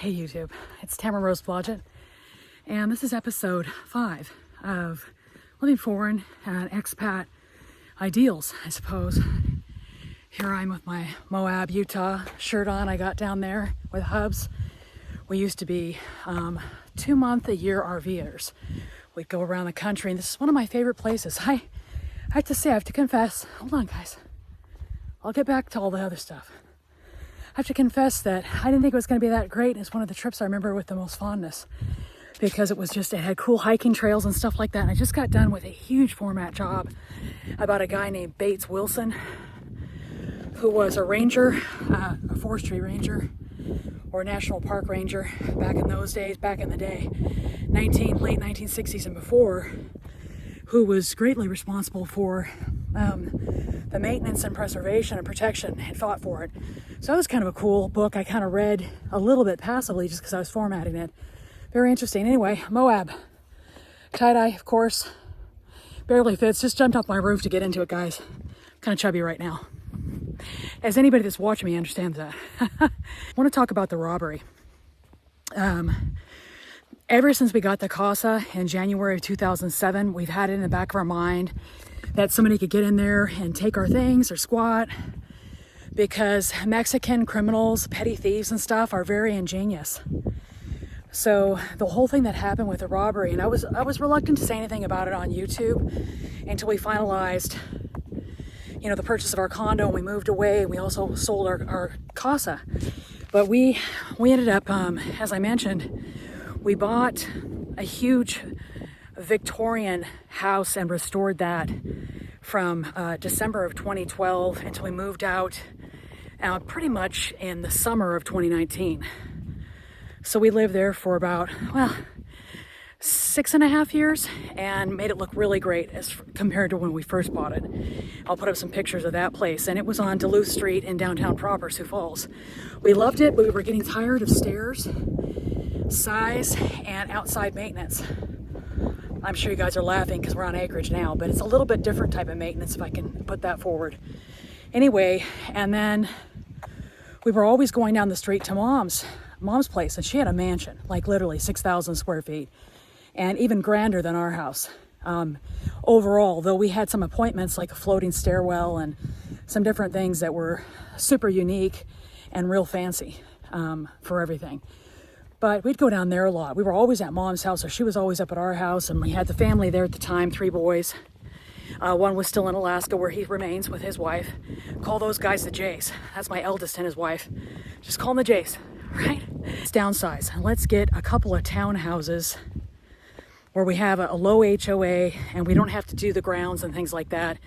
Hey YouTube, it's Tamara Blodgett, and this is episode 5 of living foreign and expat ideals, I suppose. Here I'm with my Moab, Utah shirt on I got down there with Hubs. We used to be 2-month-a-year RVers. We'd go around the country, and this is one of my favorite places. I have to say, I have to confess, hold on guys, I'll get back to all the other stuff. I have to confess that I didn't think it was going to be that great. It's one of the trips I remember with the most fondness because it had cool hiking trails and stuff like that. And I just got done with a huge format job about a guy named Bates Wilson, who was a ranger, a forestry ranger or national park ranger back in those days, back in the day, late 1960s and before, who was greatly responsible for the maintenance and preservation and protection and fought for it. So that was kind of a cool book. I kind of read a little bit passively just because I was formatting it. Very interesting. Anyway, Moab. Tie-dye, of course. Barely fits. Just jumped off my roof to get into it, guys. I'm kind of chubby right now. As anybody that's watching me understands that. I want to talk about the robbery. Ever since we got the casa in January of 2007, we've had it in the back of our mind that somebody could get in there and take our things or squat, because Mexican criminals, petty thieves and stuff are very ingenious. So the whole thing that happened with the robbery, and I was reluctant to say anything about it on YouTube until we finalized, the purchase of our condo, and we moved away. We also sold our casa. But we ended up, as I mentioned, we bought a huge Victorian house and restored that from December of 2012 until we moved out pretty much in the summer of 2019. So we lived there for about, 6.5 years and made it look really great as compared to when we first bought it. I'll put up some pictures of that place, and it was on Duluth Street in downtown proper, Sioux Falls. We loved it, but we were getting tired of stairs, size, and outside maintenance. I'm sure you guys are laughing because we're on acreage now, but it's a little bit different type of maintenance, if I can put that forward. Anyway, and then we were always going down the street to mom's place, and she had a mansion, like literally 6,000 square feet, and even grander than our house. Overall, though we had some appointments like a floating stairwell and some different things that were super unique and real fancy for everything. But we'd go down there a lot. We were always at mom's house, or she was always up at our house, and we had the family there at the time, 3 boys. One was still in Alaska, where he remains with his wife. Call those guys the Jays. That's my eldest and his wife. Just call them the Jays, right? Let's downsize. Let's get a couple of townhouses where we have a low HOA, and we don't have to do the grounds and things like that,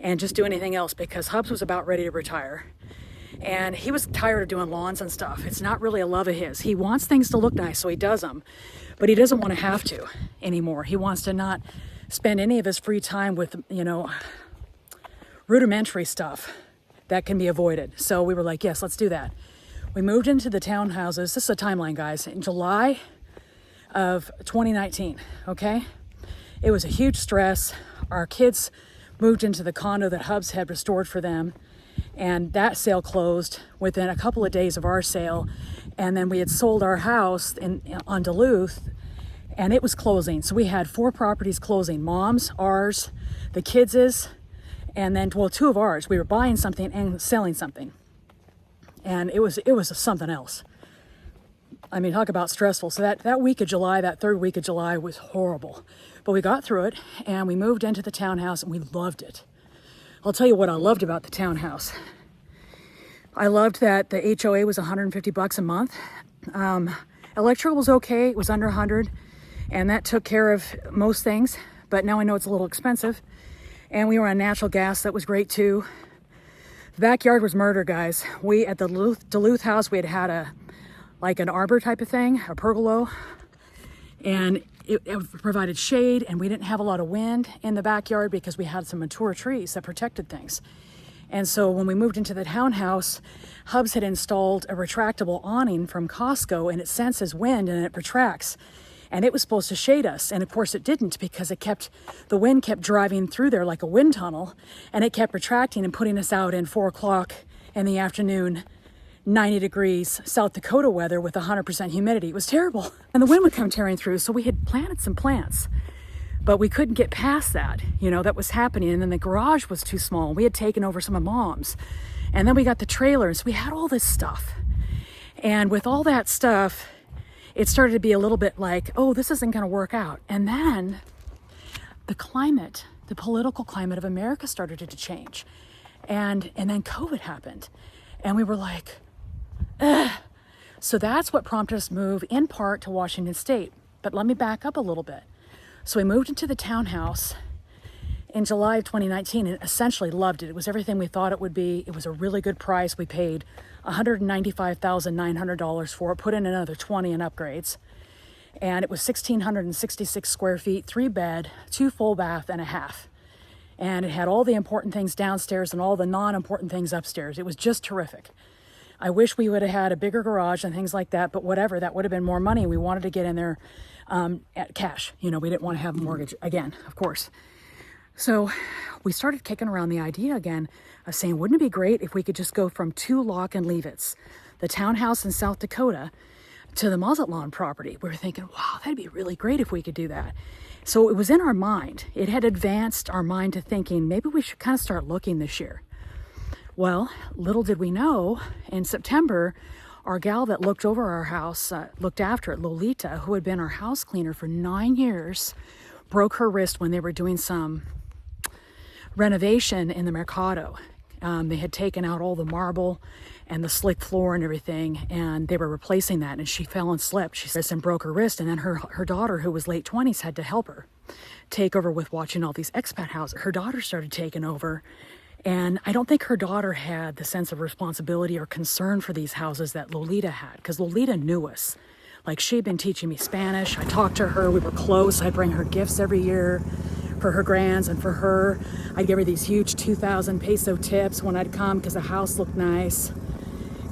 and just do anything else, because Hubs was about ready to retire. And he was tired of doing lawns and stuff. It's not really a love of his. He wants things to look nice, so he does them. But he doesn't want to have to anymore. He wants to not spend any of his free time with, rudimentary stuff that can be avoided. So we were like, yes, let's do that. We moved into the townhouses. This is a timeline, guys. In July of 2019, okay? It was a huge stress. Our kids moved into the condo that Hubs had restored for them. And that sale closed within a couple of days of our sale. And then we had sold our house on Duluth, and it was closing. So we had 4 properties closing: mom's, ours, the kids's, and then, 2 of ours. We were buying something and selling something. And it was something else. I mean, talk about stressful. So that week of July, that 3rd week of July was horrible. But we got through it, and we moved into the townhouse, and we loved it. I'll tell you what I loved about the townhouse. I loved that the HOA was $150 a month. Electrical was okay. It was under 100, and that took care of most things. But now I know it's a little expensive. And we were on natural gas. That was great too. The backyard was murder, guys. We at the Duluth house, we had an arbor type of thing, a pergola, and it provided shade, and we didn't have a lot of wind in the backyard because we had some mature trees that protected things. And so when we moved into the townhouse, Hubs had installed a retractable awning from Costco, and it senses wind and it retracts. And it was supposed to shade us. And of course it didn't, because the wind kept driving through there like a wind tunnel, and it kept retracting and putting us out in 4 o'clock in the afternoon 90 degrees South Dakota weather with 100% humidity. It was terrible. And the wind would come tearing through. So we had planted some plants, but we couldn't get past that. You know, that was happening. And then the garage was too small. We had taken over some of Mom's. And then we got the trailers. We had all this stuff. And with all that stuff, it started to be a little bit like, oh, this isn't going to work out. And then the climate, the political climate of America started to change. And then COVID happened. And we were like, ugh. So that's what prompted us to move in part to Washington State. But let me back up a little bit. So we moved into the townhouse in July of 2019 and essentially loved it. It was everything we thought it would be. It was a really good price. We paid $195,900 for it, put in another 20 in upgrades. And it was 1,666 square feet, 3-bed, 2 full bath and a half. And it had all the important things downstairs and all the non-important things upstairs. It was just terrific. I wish we would have had a bigger garage and things like that, but whatever, that would have been more money. We wanted to get in there at cash. You know, we didn't want to have a mortgage again, of course. So we started kicking around the idea again of saying, wouldn't it be great if we could just go from 2 lock and leave it's, the townhouse in South Dakota, to the Mazatlán property? We were thinking, wow, that'd be really great if we could do that. So it was in our mind. It had advanced our mind to thinking maybe we should kind of start looking this year. Well, little did we know, in September, our gal that looked over our house, looked after it, Lolita, who had been our house cleaner for 9 years, broke her wrist when they were doing some renovation in the Mercado. They had taken out all the marble and the slick floor and everything, and they were replacing that, and she fell and slipped. She says and broke her wrist, and then her daughter, who was late 20s, had to help her take over with watching all these expat houses. Her daughter started taking over, and I don't think her daughter had the sense of responsibility or concern for these houses that Lolita had, because Lolita knew us. Like, she'd been teaching me Spanish. I talked to her. We were close. I'd bring her gifts every year for her grands and for her. I'd give her these huge 2,000 peso tips when I'd come because the house looked nice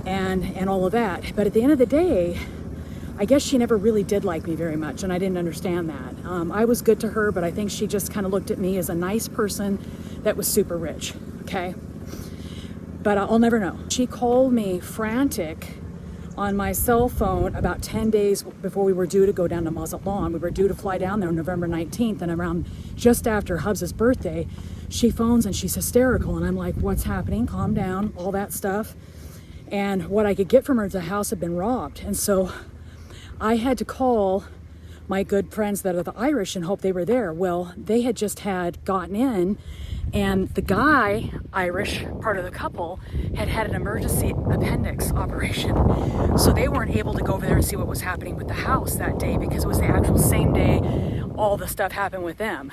and all of that. But at the end of the day, I guess she never really did like me very much, and I didn't understand that. I was good to her, but I think she just kind of looked at me as a nice person that was super rich, okay? But I'll never know. She called me frantic on my cell phone about 10 days before we were due to go down to Mazatlan. We were due to fly down there on November 19th, and around just after Hubs' birthday, she phones and she's hysterical, and I'm like, what's happening? Calm down, all that stuff. And what I could get from her is the house had been robbed. And so I had to call my good friends that are the Irish and hope they were there. Well, they had just had gotten in, and the guy, Irish, part of the couple, had had an emergency appendix operation. So they weren't able to go over there and see what was happening with the house that day, because it was the actual same day all the stuff happened with them.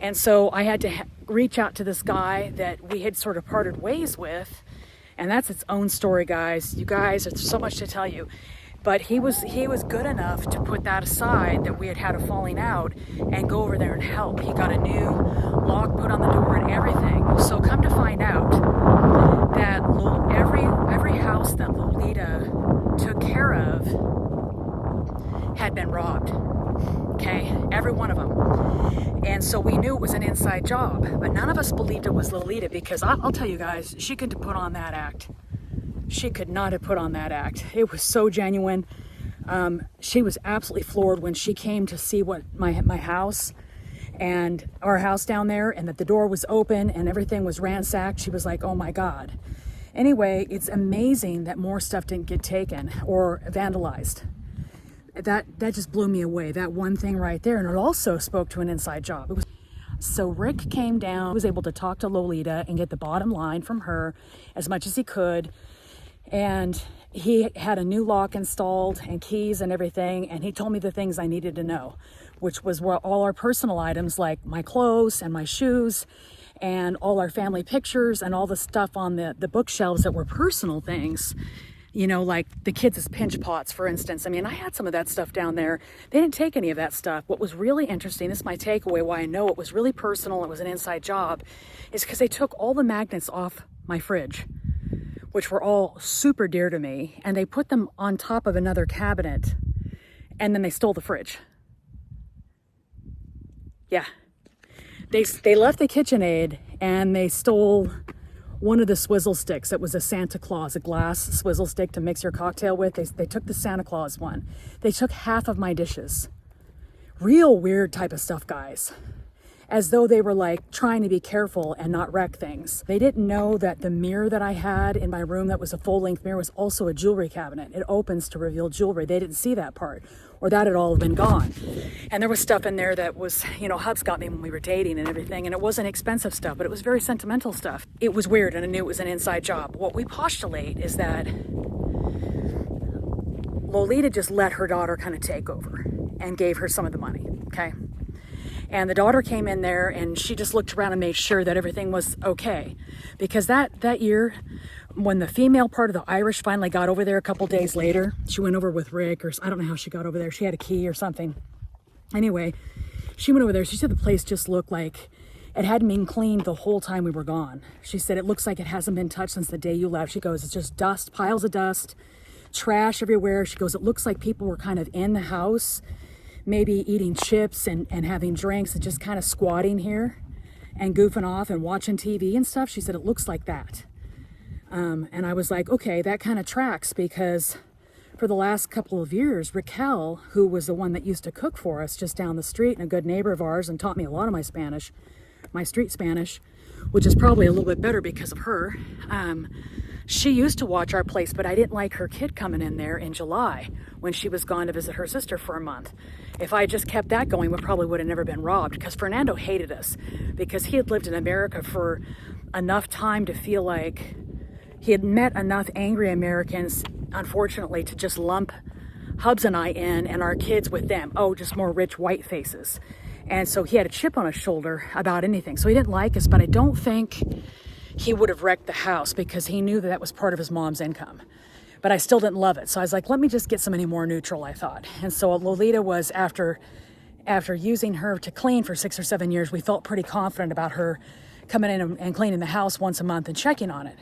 And so I had to reach out to this guy that we had sort of parted ways with. And that's its own story, guys. You guys, there's so much to tell you. But he was good enough to put that aside, that we had had a falling out, and go over there and help. He got a new lock put on the door and everything. So come to find out that every house that Lolita took care of had been robbed. Okay, every one of them. And so we knew it was an inside job, but none of us believed it was Lolita, because I'll tell you guys, she couldn't put on that act. She could not have put on that act. It was so genuine. She was absolutely floored when she came to see what my house and our house down there, and that the door was open and everything was ransacked. She was like, oh my God. Anyway, it's amazing that more stuff didn't get taken or vandalized. That just blew me away, that one thing right there. And it also spoke to an inside job. So Rick came down, was able to talk to Lolita and get the bottom line from her as much as he could. And he had a new lock installed and keys and everything. And he told me the things I needed to know, which was where all our personal items, like my clothes and my shoes and all our family pictures and all the stuff on the bookshelves that were personal things. You know, like the kids' pinch pots, for instance. I mean, I had some of that stuff down there. They didn't take any of that stuff. What was really interesting, this is my takeaway, why I know it was really personal, it was an inside job, is because they took all the magnets off my fridge, which were all super dear to me, and they put them on top of another cabinet, and then they stole the fridge. Yeah. They left the KitchenAid, and they stole one of the swizzle sticks. It was a Santa Claus, a glass swizzle stick to mix your cocktail with. They took the Santa Claus one. They took half of my dishes. Real weird type of stuff, guys. As though they were like trying to be careful and not wreck things. They didn't know that the mirror that I had in my room that was a full-length mirror was also a jewelry cabinet. It opens to reveal jewelry. They didn't see that part, or that had all been gone. And there was stuff in there that was, you know, Hubs got me when we were dating and everything, and it wasn't expensive stuff, but it was very sentimental stuff. It was weird, and I knew it was an inside job. What we postulate is that Lolita just let her daughter kind of take over and gave her some of the money, okay? And the daughter came in there and she just looked around and made sure that everything was okay. Because that year, when the female part of the Irish finally got over there a couple days later, she went over with Rick, or I don't know how she got over there. She had a key or something. Anyway, she went over there. She said the place just looked like it hadn't been cleaned the whole time we were gone. She said, it looks like it hasn't been touched since the day you left. She goes, it's just dust, piles of dust, trash everywhere. She goes, it looks like people were kind of in the house, maybe eating chips and having drinks and just kind of squatting here and goofing off and watching TV and stuff. She said, it looks like that. And I was like, okay, that kind of tracks, because for the last couple of years, Raquel, who was the one that used to cook for us just down the street and a good neighbor of ours and taught me a lot of my Spanish, my street Spanish, which is probably a little bit better because of her. She used to watch our place, but I didn't like her kid coming in there in July when she was gone to visit her sister for a month. If I just kept that going, we probably would have never been robbed, because Fernando hated us because he had lived in America for enough time to feel like he had met enough angry Americans, unfortunately, to just lump Hubs and I in and our kids with them. Oh, just more rich white faces. And so he had a chip on his shoulder about anything. So he didn't like us, but I don't think he would have wrecked the house because he knew that that was part of his mom's income. But I still didn't love it. So I was like, let me just get somebody more neutral, I thought. And so Lolita was, after using her to clean for 6 or 7 years, we felt pretty confident about her coming in and cleaning the house once a month and checking on it.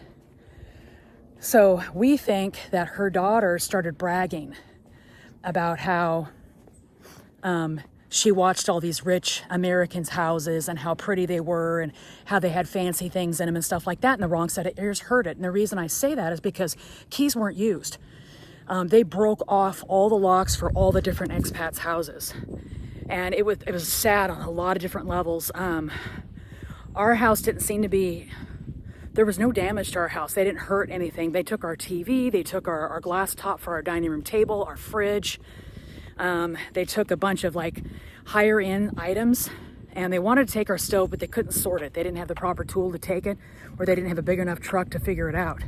So we think that her daughter started bragging about how she watched all these rich Americans' houses and how pretty they were and how they had fancy things in them and stuff like that. And the wrong set of ears heard it. And the reason I say that is because keys weren't used. They broke off all the locks for all the different expats' houses. And it was sad on a lot of different levels. Our house didn't seem to be, there was no damage to our house. They didn't hurt anything. They took our TV, they took our glass top for our dining room table, our fridge. They took a bunch of like higher end items, and they wanted to take our stove, but they couldn't sort it. They didn't have the proper tool to take it, or they didn't have a big enough truck to figure it out.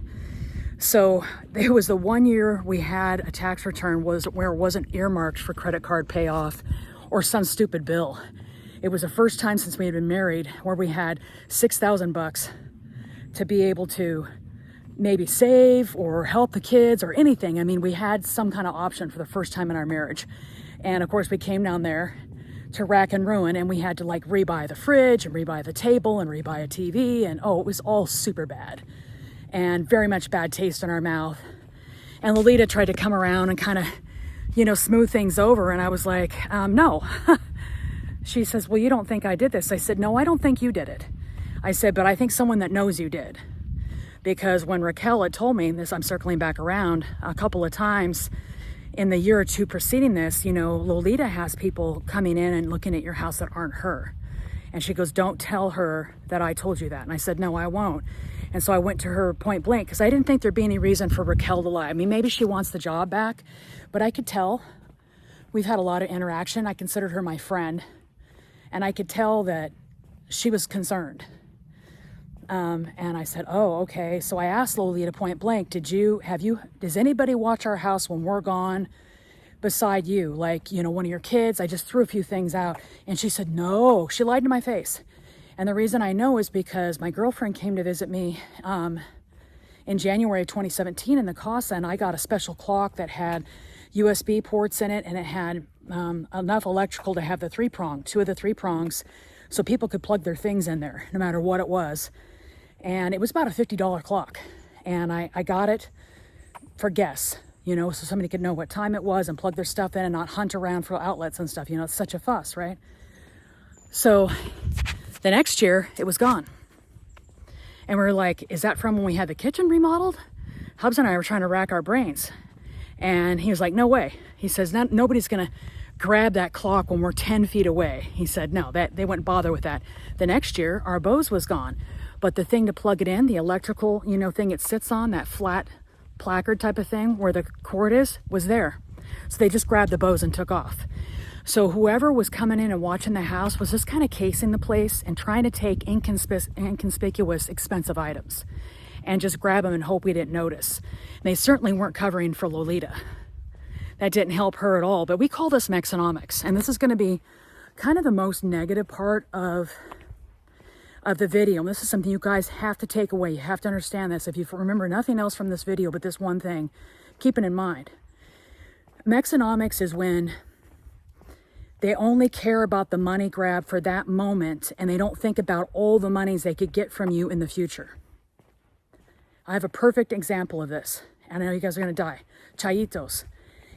So it was the 1 year we had a tax return where it wasn't earmarked for credit card payoff or some stupid bill. It was the first time since we had been married where we had $6,000 to be able to maybe save or help the kids or anything. I mean, we had some kind of option for the first time in our marriage. And of course we came down there to rack and ruin, and we had to like rebuy the fridge and rebuy the table and rebuy a TV. And oh, it was all super bad and very much bad taste in our mouth. And Lolita tried to come around and kind of, smooth things over. And I was like, no. She says, well, you don't think I did this? I said, no, I don't think you did it. I said, but I think someone that knows you did. Because when Raquel had told me this, I'm circling back around a couple of times in the year or two preceding this, Lolita has people coming in and looking at your house that aren't her. And she goes, don't tell her that I told you that. And I said, no, I won't. And so I went to her point blank because I didn't think there'd be any reason for Raquel to lie. I mean, maybe she wants the job back, but I could tell. We've had a lot of interaction. I considered her my friend, and I could tell that she was concerned. And I said, oh, okay. So I asked Lolita point blank, does anybody watch our house when we're gone beside you? Like, one of your kids? I just threw a few things out. And she said, no. She lied to my face. And the reason I know is because my girlfriend came to visit me in January of 2017 in the Casa, and I got a special clock that had USB ports in it, and it had enough electrical to have two of the three prongs, so people could plug their things in there, no matter what it was. And it was about a $50 clock. And I got it for guests, so somebody could know what time it was and plug their stuff in and not hunt around for outlets and stuff. It's such a fuss, right? So the next year, it was gone. And we were like, is that from when we had the kitchen remodeled? Hubs and I were trying to rack our brains. And he was like, no way. He says, nobody's going to grab that clock when we're 10 feet away. He said, no, that they wouldn't bother with that. The next year, our Bose was gone. But the thing to plug it in, the electrical, thing it sits on, that flat placard type of thing where the cord is, was there. So they just grabbed the Bose and took off. So whoever was coming in and watching the house was just kind of casing the place and trying to take inconspicuous, expensive items and just grab them and hope we didn't notice. And they certainly weren't covering for Lolita. That didn't help her at all. But we call this Mexonomics. And this is going to be kind of the most negative part of the video. And this is something you guys have to take away. You have to understand this. If you remember nothing else from this video but this one thing, keep it in mind. Mexonomics is when they only care about the money grab for that moment and they don't think about all the monies they could get from you in the future. I have a perfect example of this. And I know you guys are going to die. Chayitos.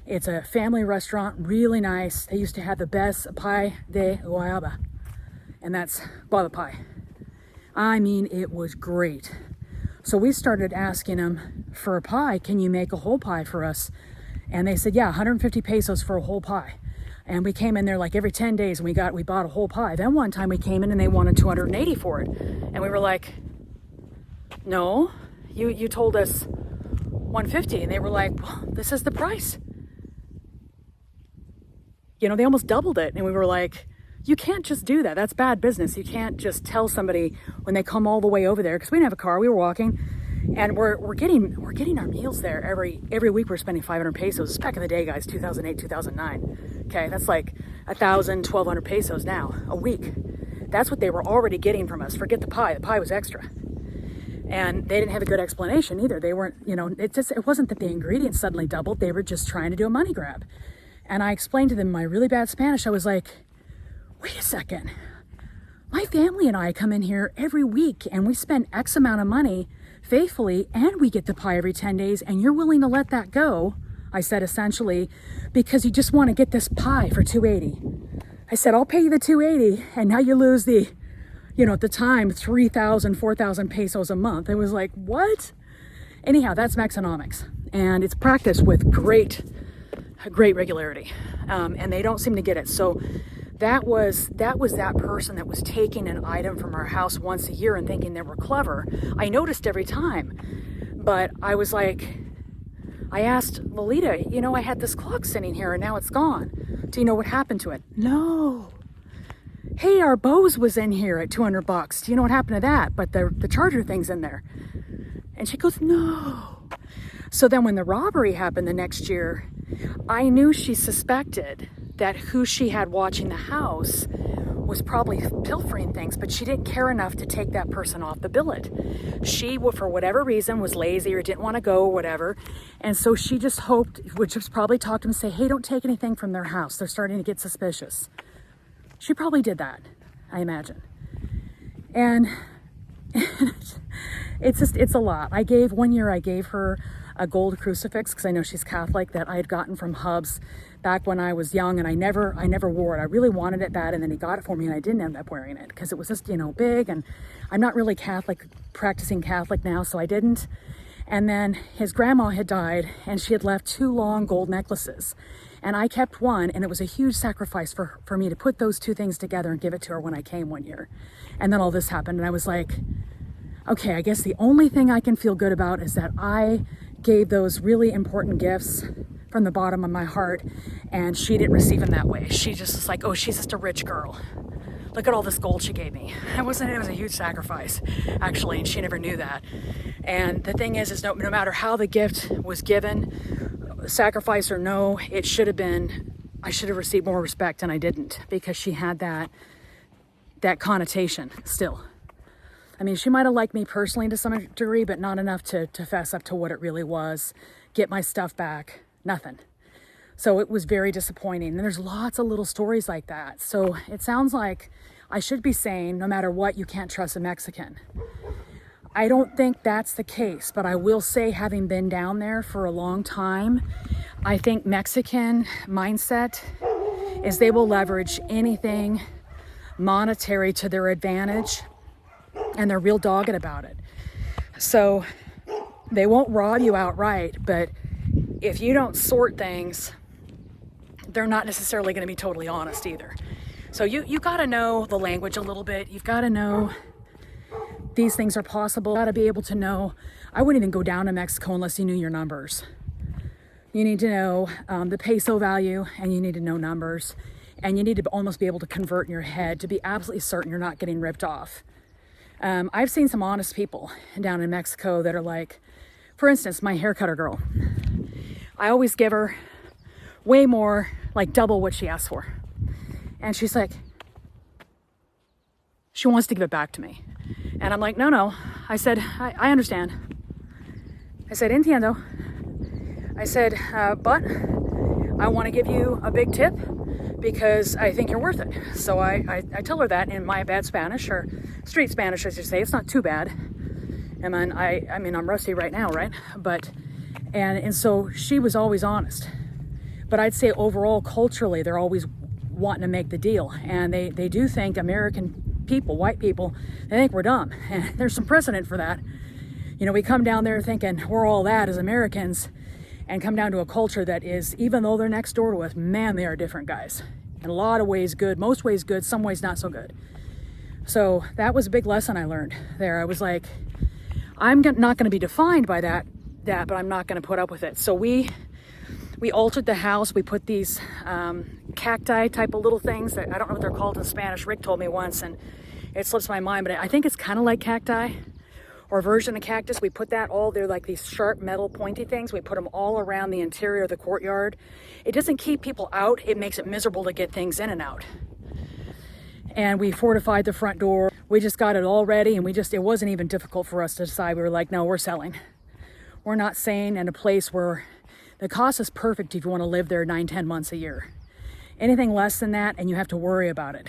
It's a family restaurant, really nice. They used to have the best pie de guayaba. And that's guava pie. I mean, it was great. So we started asking them for a pie, can you make a whole pie for us? And they said, yeah, 150 pesos for a whole pie. And we came in there like every 10 days and we bought a whole pie. Then one time we came in and they wanted 280 for it. And we were like, no, you told us 150. And they were like, well, this is the price. They almost doubled it. And we were like, you can't just do that. That's bad business. You can't just tell somebody when they come all the way over there, because we didn't have a car. We were walking, and we're getting our meals there every week. We're spending 500 pesos. It's back in the day, guys, 2008, 2009. Okay, that's like 1,000, 1,200 pesos now a week. That's what they were already getting from us. Forget the pie. The pie was extra, and they didn't have a good explanation either. They weren't, it wasn't that the ingredients suddenly doubled. They were just trying to do a money grab. And I explained to them my really bad Spanish. I was like, wait a second. My family and I come in here every week and we spend X amount of money faithfully and we get the pie every 10 days and you're willing to let that go, I said essentially, because you just want to get this pie for 280. I said, I'll pay you the 280 and now you lose the, at the time, 3,000, 4,000 pesos a month. It was like, what? Anyhow, that's Mexonomics. And it's practiced with great regularity. And they don't seem to get it. So that was that person that was taking an item from our house once a year and thinking they were clever. I noticed every time, but I was like, I asked Lolita, I had this clock sitting here and now it's gone. Do you know what happened to it? No. Hey, our Bose was in here at $200. Do you know what happened to that? But the charger thing's in there. And she goes, no. So then when the robbery happened the next year, I knew she suspected that who she had watching the house was probably pilfering things, but she didn't care enough to take that person off the billet. She, for whatever reason, was lazy or didn't want to go or whatever. And so she just hoped, would just probably talk to them and say, hey, don't take anything from their house. They're starting to get suspicious. She probably did that, I imagine. And it's a lot. One year I gave her a gold crucifix because I know she's Catholic that I had gotten from Hubs back when I was young, and I never wore it. I really wanted it bad, and then he got it for me and I didn't end up wearing it because it was just, big, and I'm not really practicing Catholic now, so I didn't. And then his grandma had died and she had left 2 long gold necklaces. And I kept one, and it was a huge sacrifice for me to put those 2 things together and give it to her when I came one year. And then all this happened, and I was like, okay, I guess the only thing I can feel good about is that I gave those really important gifts from the bottom of my heart, and she didn't receive them that way. She just was like, oh, she's just a rich girl. Look at all this gold she gave me. It was a huge sacrifice, actually, and she never knew that. And the thing is no matter how the gift was given, sacrifice or no, I should have received more respect, and I didn't, because she had that connotation still. I mean, she might have liked me personally to some degree, but not enough to fess up to what it really was, get my stuff back, nothing. So it was very disappointing. And there's lots of little stories like that. So it sounds like I should be saying, no matter what, you can't trust a Mexican. I don't think that's the case, but I will say, having been down there for a long time, I think Mexican mindset is they will leverage anything monetary to their advantage, and they're real dogged about it. So they won't rob you outright, but if you don't sort things, they're not necessarily going to be totally honest either. So you got to know the language a little bit. You've got to know these things are possible. You got to be able to know. I wouldn't even go down to Mexico unless you knew your numbers. You need to know the peso value, and you need to know numbers, and you need to almost be able to convert in your head to be absolutely certain you're not getting ripped off. I've seen some honest people down in Mexico that are like, for instance, my haircutter girl. I always give her way more, like double what she asked for. And she's like, she wants to give it back to me. And I'm like, no. I said, I understand. I said, entiendo. I said, but I want to give you a big tip because I think you're worth it. So I tell her that in my bad Spanish, or street Spanish, as you say. It's not too bad. And then I mean, I'm rusty right now, right? But, and so she was always honest. But I'd say overall, culturally, they're always wanting to make the deal. And they do think American people, white people, they think we're dumb. And there's some precedent for that. You know, we come down there thinking we're all that as Americans, and come down to a culture that is, even though they're next door to us, man, they are different guys. In a lot of ways good, most ways good, some ways not so good. So that was a big lesson I learned there. I was like, I'm not going to be defined by that, but I'm not going to put up with it. So we altered the house. We put these cacti type of little things that I don't know what they're called in Spanish. Rick told me once, and it slips my mind, but I think it's kind of like cacti, or a version of cactus. We put that all, they're like these sharp metal pointy things. We put them all around the interior of the courtyard. It doesn't keep people out. It makes it miserable to get things in and out. And we fortified the front door. We just got it all ready, and it wasn't even difficult for us to decide. We were like, no, we're selling. We're not staying in a place where the cost is perfect if you want to live there 9-10 months a year. Anything less than that, and you have to worry about it.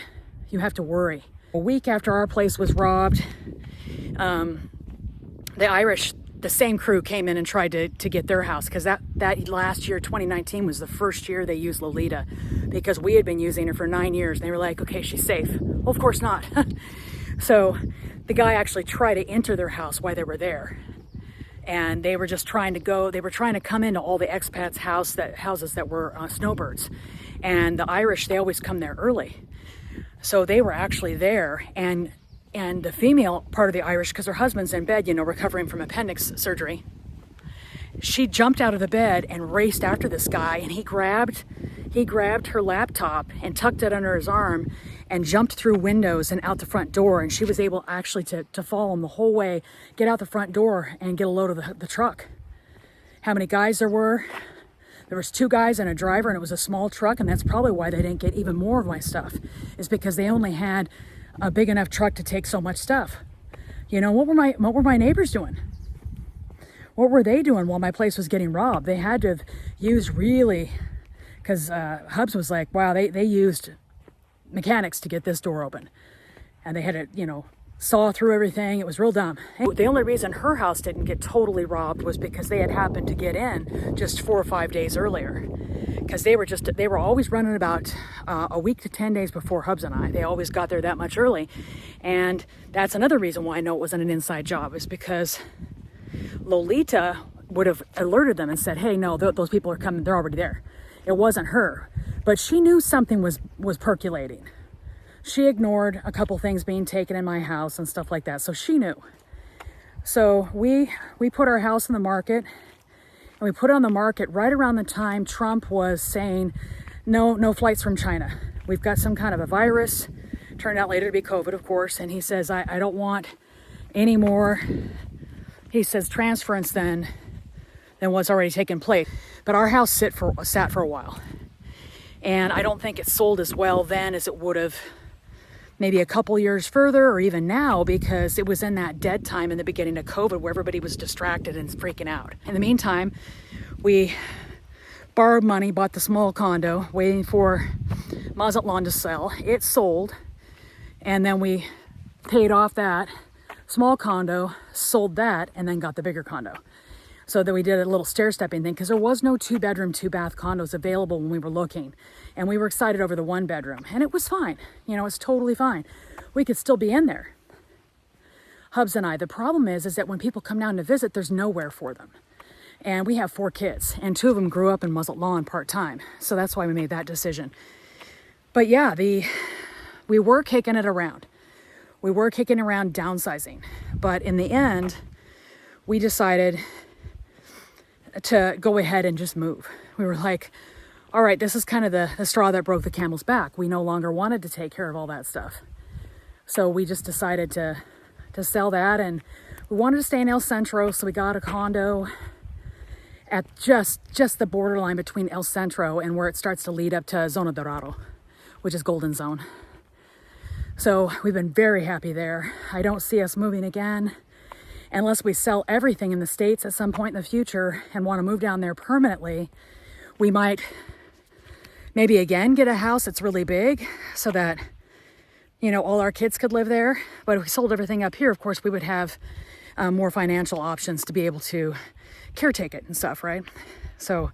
You have to worry. A week after our place was robbed, the Irish, the same crew, came in and tried to get their house, because that last year, 2019, was the first year they used Lolita, because we had been using her for 9 years. And they were like, okay, she's safe. Well, of course not. So the guy actually tried to enter their house while they were there. And they were just trying to come into all the expats' houses that were snowbirds. And the Irish, they always come there early. So they were actually there, and the female part of the Irish, because her husband's in bed, recovering from appendix surgery, she jumped out of the bed and raced after this guy, and he grabbed her laptop and tucked it under his arm and jumped through windows and out the front door. And she was able actually to follow him the whole way, get out the front door and get a load of the truck. How many guys there were? There was 2 guys and a driver, and it was a small truck, and that's probably why they didn't get even more of my stuff, is because they only had a big enough truck to take so much stuff. What were my neighbors doing? What were they doing while my place was getting robbed? They had to have used because Hubs was like, wow, they used mechanics to get this door open. And they had to, saw through everything. It was real dumb. The only reason her house didn't get totally robbed was because they had happened to get in just 4 or 5 days earlier. Because they were always running about a week to 10 days before Hubs and I. They always got there that much early. And that's another reason why I know it wasn't an inside job, is because Lolita would have alerted them and said, hey, no, those people are coming. They're already there. It wasn't her. But she knew something was percolating. She ignored a couple things being taken in my house and stuff like that. So she knew. So we put our house in the market. And we put it on the market right around the time Trump was saying, no flights from China. We've got some kind of a virus. Turned out later to be COVID, of course. And he says, I don't want any more, he says, transference than what's already taken place. But our house sat for a while. And I don't think it sold as well then as it would have maybe a couple years further, or even now, because it was in that dead time in the beginning of COVID where everybody was distracted and freaking out. In the meantime, we borrowed money, bought the small condo, waiting for Mazatlan to sell. It sold, and then we paid off that small condo, sold that, and then got the bigger condo. So that we did a little stair-stepping thing, because there was no 2-bedroom, 2-bath condos available when we were looking. And we were excited over the 1-bedroom. And it was fine. It's totally fine. We could still be in there. Hubs and I. The problem is that when people come down to visit, there's nowhere for them. And we have 4 kids, and 2 of them grew up in Mazatlan part-time. So that's why we made that decision. But yeah, we were kicking it around. We were kicking around downsizing. But in the end, we decided to go ahead and just move. We were like, all right, this is kind of the straw that broke the camel's back. We no longer wanted to take care of all that stuff. So we just decided to sell that, and we wanted to stay in El Centro, so we got a condo at just the borderline between El Centro and where it starts to lead up to Zona Dorado, which is Golden Zone. So we've been very happy there. I don't see us moving again unless we sell everything in the States at some point in the future and want to move down there permanently. We might maybe again get a house that's really big so that, you know, all our kids could live there. But if we sold everything up here, of course, we would have more financial options to be able to caretake it and stuff, right? So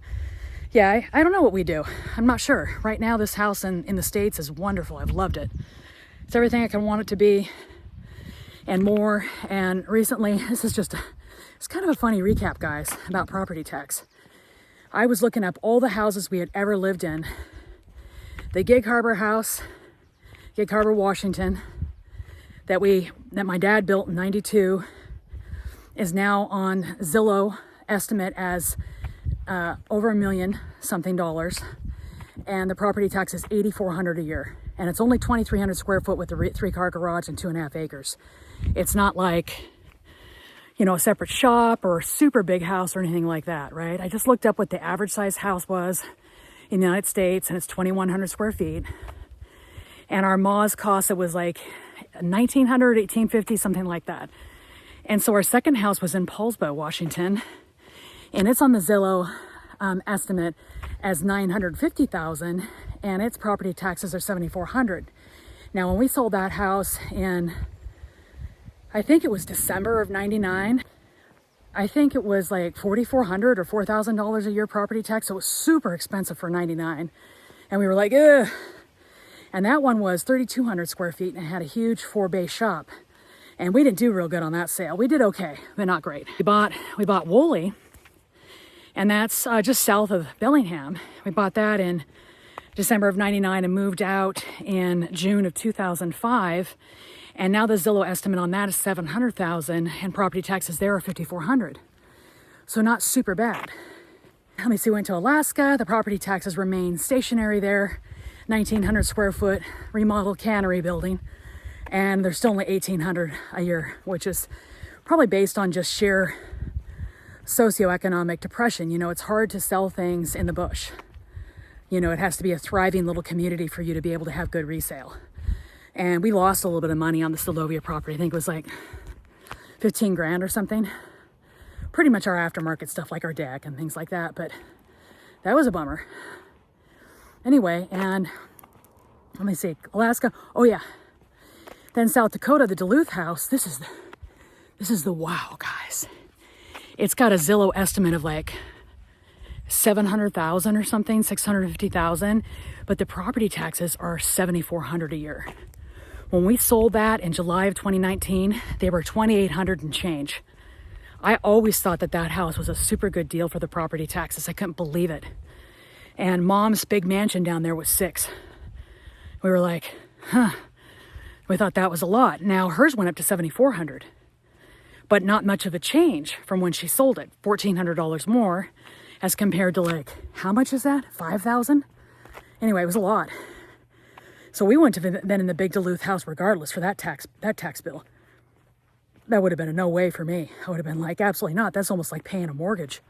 yeah, I don't know what we do. I'm not sure. Right now, this house in the States is wonderful. I've loved it. It's everything I can want it to be and more. And recently, it's kind of a funny recap, guys, about property tax. I was looking up all the houses we had ever lived in. The Gig Harbor house, Gig Harbor, Washington, that my dad built in 92 is now on Zillow estimate as over $1 million something, and the property tax is $8,400 a year, and it's only 2,300 square foot with a 3-car garage and 2.5 acres. It's not like, you know, a separate shop or a super big house or anything like that, right? I just looked up what the average size house was in the United States, and it's 2,100 square feet. And our Ma's cost, it was like $1,900, $1,850, something like that. And so our second house was in Paulsbo, Washington, and it's on the Zillow estimate as $950,000, and its property taxes are $7,400. Now, when we sold that house in, I think it was December of 99, I think it was like $4,400 or $4,000 a year property tax. So it was super expensive for 99. And we were like, ugh. And that one was 3,200 square feet and it had a huge 4-bay shop. And we didn't do real good on that sale. We did okay, but not great. We bought Woolley, and that's just south of Bellingham. We bought that in December of 99 and moved out in June of 2005. And now the Zillow estimate on that is $700,000, and property taxes there are $5,400. So not super bad. Let me see, we went to Alaska. The property taxes remain stationary there. 1,900 square foot remodeled cannery building. And they're still only $1,800 a year, which is probably based on just sheer socioeconomic depression. You know, it's hard to sell things in the bush. You know, it has to be a thriving little community for you to be able to have good resale. And we lost a little bit of money on the Solovia property. I think it was like 15 grand or something. Pretty much our aftermarket stuff, like our deck and things like that. But that was a bummer. Anyway, and let me see, Alaska. Oh yeah. Then South Dakota, the Duluth house. This is the wow, guys. It's got a Zillow estimate of like 700,000 or something, 650,000, but the property taxes are 7,400 a year. When we sold that in July of 2019, they were 2,800 and change. I always thought that house was a super good deal for the property taxes. I couldn't believe it. And Mom's big mansion down there was 6. We were like, huh. We thought that was a lot. Now hers went up to 7,400, but not much of a change from when she sold it. $1,400 more as compared to like, how much is that? 5,000? Anyway, it was a lot. So we wouldn't have been in the big Duluth house regardless for that tax bill. That would have been a no way for me. I would have been like, absolutely not. That's almost like paying a mortgage.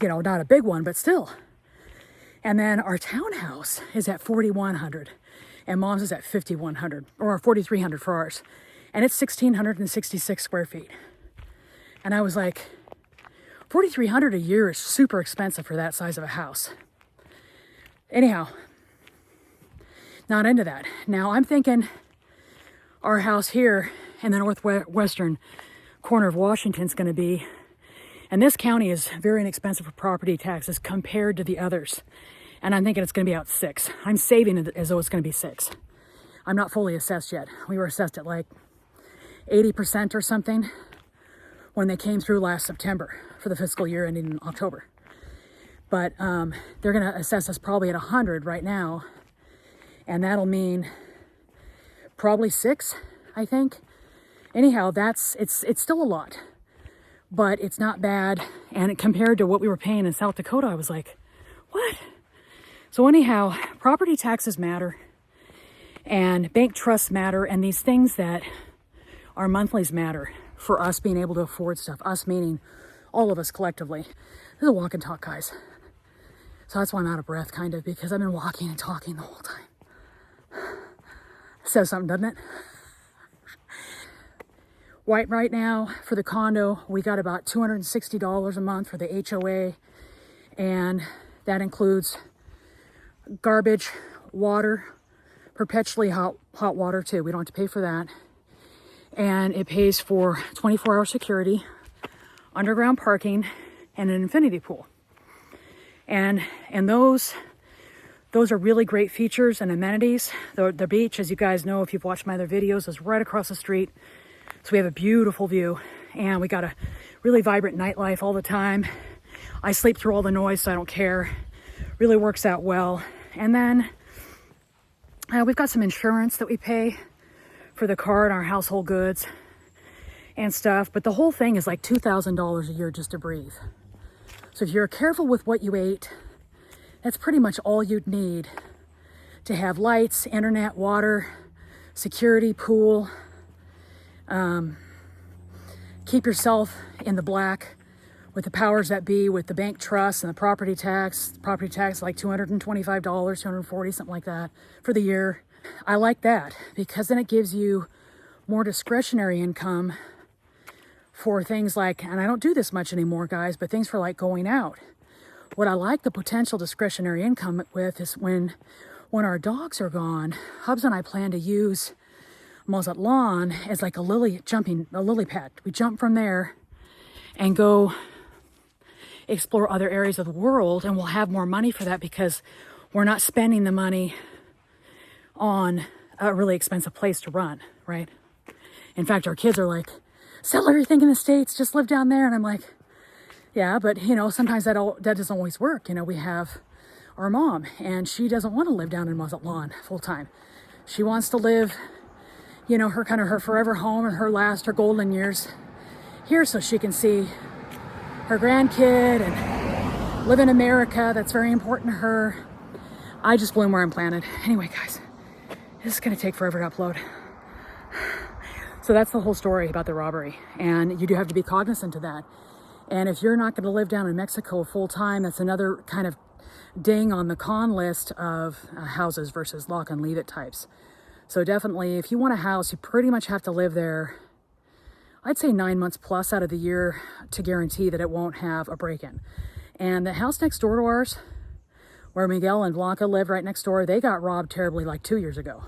You know, not a big one, but still. And then our townhouse is at 4,100, and Mom's is at 5,100, or 4,300 for ours. And it's 1,666 square feet. And I was like, 4,300 a year is super expensive for that size of a house. Anyhow, not into that. Now I'm thinking our house here in the northwestern corner of Washington is going to be, and this county is very inexpensive for property taxes compared to the others. And I'm thinking it's going to be out 6. I'm saving it as though it's going to be 6. I'm not fully assessed yet. We were assessed at like 80% or something when they came through last September for the fiscal year ending in October. But they're going to assess us probably at 100 right now. And that'll mean probably 6, I think. Anyhow, it's still a lot, but it's not bad. And compared to what we were paying in South Dakota, I was like, what? So anyhow, property taxes matter, and bank trusts matter, and these things that are monthlies matter for us being able to afford stuff. Us meaning all of us collectively. This is a walk and talk, guys. So that's why I'm out of breath, kind of, because I've been walking and talking the whole time. Says something, doesn't it? Right now, for the condo, we got about $260 a month for the HOA, and that includes garbage, water, perpetually hot water too. We don't have to pay for that. And it pays for 24-hour security, underground parking, and an infinity pool. And those are really great features and amenities. The beach, as you guys know, if you've watched my other videos, is right across the street. So we have a beautiful view, and we got a really vibrant nightlife all the time. I sleep through all the noise, so I don't care. Really works out well. And then we've got some insurance that we pay for the car and our household goods and stuff. But the whole thing is like $2,000 a year just to breathe. So if you're careful with what you ate, that's pretty much all you'd need to have lights, internet, water, security, pool. Keep yourself in the black with the powers that be, with the bank trust and the property tax. Property tax like $225, $240, something like that for the year. I like that because then it gives you more discretionary income for things like, and I don't do this much anymore, guys, but things for like going out. What I like the potential discretionary income with is when our dogs are gone, Hubs and I plan to use Mazatlán as like a lily pad. We jump from there and go explore other areas of the world, and we'll have more money for that because we're not spending the money on a really expensive place to run, right? In fact, our kids are like, sell everything in the States, just live down there. And I'm like, yeah, but sometimes that doesn't always work. We have our mom, and she doesn't want to live down in Mazatlán full time. She wants to live, her forever home and her golden years here, so she can see her grandkid and live in America. That's very important to her. I just bloom where I'm planted. Anyway, guys, this is going to take forever to upload. So that's the whole story about the robbery. And you do have to be cognizant of that. And if you're not going to live down in Mexico full time, that's another kind of ding on the con list of houses versus lock and leave it types. So definitely, if you want a house, you pretty much have to live there, I'd say 9 months plus out of the year to guarantee that it won't have a break-in. And the house next door to ours, where Miguel and Blanca live right next door, they got robbed terribly like 2 years ago.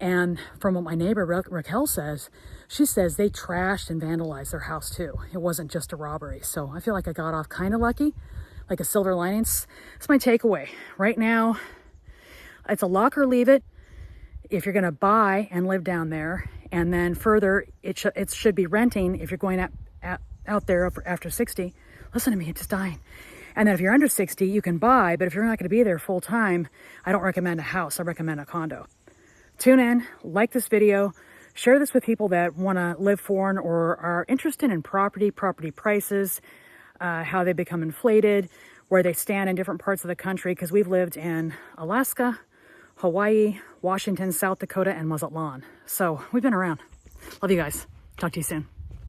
And from what my neighbor Raquel says, she says they trashed and vandalized their house too. It wasn't just a robbery. So I feel like I got off kind of lucky, like a silver lining. It's my takeaway. Right now, it's a lock or leave it. If you're going to buy and live down there, and then further, it should be renting if you're going out there after 60. Listen to me, it's just dying. And then if you're under 60, you can buy, but if you're not going to be there full time, I don't recommend a house. I recommend a condo. Tune in, like this video, share this with people that want to live foreign or are interested in property prices, how they become inflated, where they stand in different parts of the country, because we've lived in Alaska, Hawaii, Washington, South Dakota, and Mazatlan. So we've been around. Love you guys. Talk to you soon.